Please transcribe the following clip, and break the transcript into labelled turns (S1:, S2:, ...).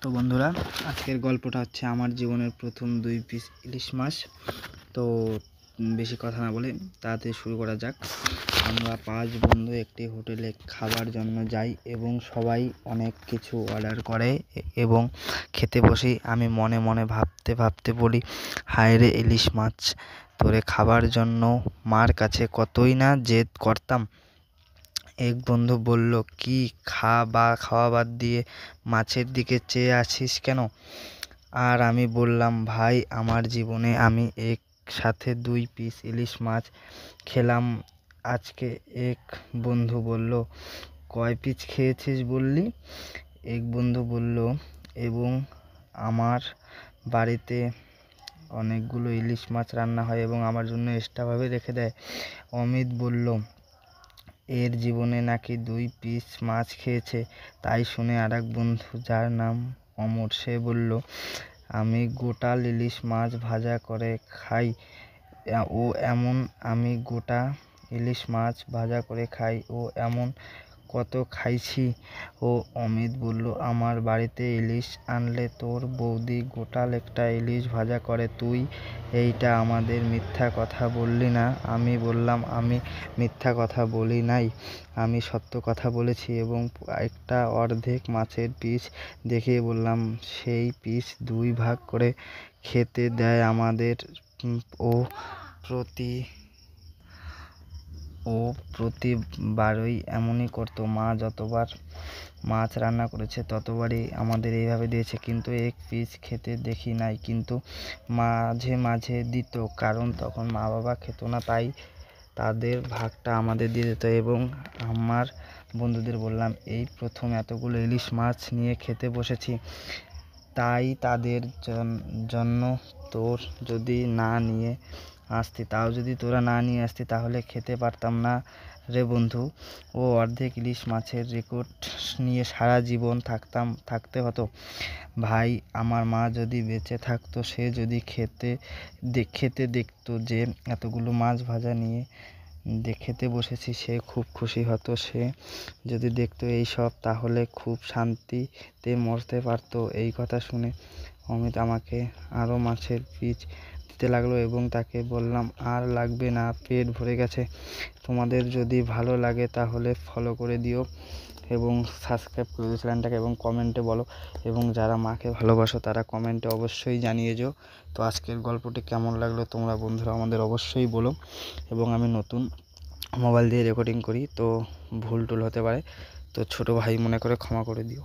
S1: তো বন্ধুরা, আজকের গল্পটা হচ্ছে আমার জীবনের প্রথম 2 পিস ইলিশ মাছ। তো বেশি কথা না বলে তাড়াতাড়ি শুরু করা যাক। আমরা 5 বন্ধু একটি হোটেলে খাবার জন্য যাই এবং সবাই অনেক কিছু অর্ডার করে এবং খেতে বসি। আমি মনে মনে ভাবতে বলি, হায় রে ইলিশ মাছ, তোরে খাবার জন্য মার কাছে কতই না জেদ করতাম। এক বন্ধু বলল, কি খাওয়া বাদ দিয়ে মাছের দিকে চেয়ে আছিস কেন? আর আমি বললাম, ভাই, আমার জীবনে আমি একসাথে 2 পিস ইলিশ মাছ খেলাম আজকে। এক বন্ধু বলল, কয় পিস খেয়েছিস বললি? এক বন্ধু বলল, এবং আমার বাড়িতে অনেকগুলো ইলিশ মাছ রান্না হয় এবং আমার জন্য এক্সট্রাভাবে রেখে দেয়। অমিত বলল, এর জীবনে নাকি 2 পিস মাছ খেয়েছে। তাই শুনে আরেক বন্ধু, যার নাম অমর, সে বলল, আমি গোটা ইলিশ মাছ ভাজা করে খাই। আমি গোটা ইলিশ মাছ ভাজা করে খাই ও এমন কত খাইছি। ও অমিত বলল, আমার বাড়িতে ইলিশ আনলে তোর বৌদি গোটা একটা ইলিশ ভাজা করে, তুই এইটা আমাদের মিথ্যা কথা বললি না? আমি বললাম, আমি মিথ্যা কথা বলি নাই, আমি সত্য কথা বলেছি এবং একটা অর্ধেক মাছের পিস দেখিয়ে বললাম, সেই পিস 2 ভাগ করে খেতে দেয় আমাদের। ও প্রতিবারই এমনই করতো। মা যতবার মাছ রান্না করেছে ততবারই আমাদের এইভাবে দিয়েছে, কিন্তু 1 পিস খেতে দেখি নাই। কিন্তু মাঝে মাঝে দিত, কারণ তখন মা বাবা খেত না, তাই তাদের ভাগটা আমাদের দিয়ে দিত। এবং আমার বন্ধুদের বললাম, এই প্রথম এতগুলো ইলিশ মাছ নিয়ে খেতে বসেছি, তাই তাদের জন্য তোরা যদি না নিয়ে আসতি তাহলে খেতে পারতাম না রে বন্ধু। ও অর্ধেক ইলিশ মাছের রেকর্ড নিয়ে সারা জীবন থাকতে হতো। ভাই, আমার মা যদি বেঁচে থাকতো, সে যদি খেতে দেখতো যে এতগুলো মাছ ভাজা নিয়ে খেতে বসেছি, সে খুব খুশি হতো। সে যদি দেখতো এইসব, তাহলে খুব শান্তিতে মরতে পারতো। এই কথা শুনে অমিত আমাকে আরও মাছের পিস দিতে লাগলো এবং তাকে বললাম, আর লাগবে না, পেট ভরে গেছে। তোমাদের যদি ভালো লাগে তাহলে ফলো করে দিও এবং সাবস্ক্রাইব করে দিও চ্যানেলটাকে এবং কমেন্টে বলো, এবং যারা মাকে ভালোবাসো তারা কমেন্টে অবশ্যই জানিয়ে যেও। তো আজকের গল্পটি কেমন লাগলো তোমরা বন্ধুরা আমাদের অবশ্যই বলো। এবং আমি নতুন মোবাইল দিয়ে রেকর্ডিং করি, তো ভুল টুল হতে পারে, তো ছোটো ভাই মনে করে ক্ষমা করে দিও।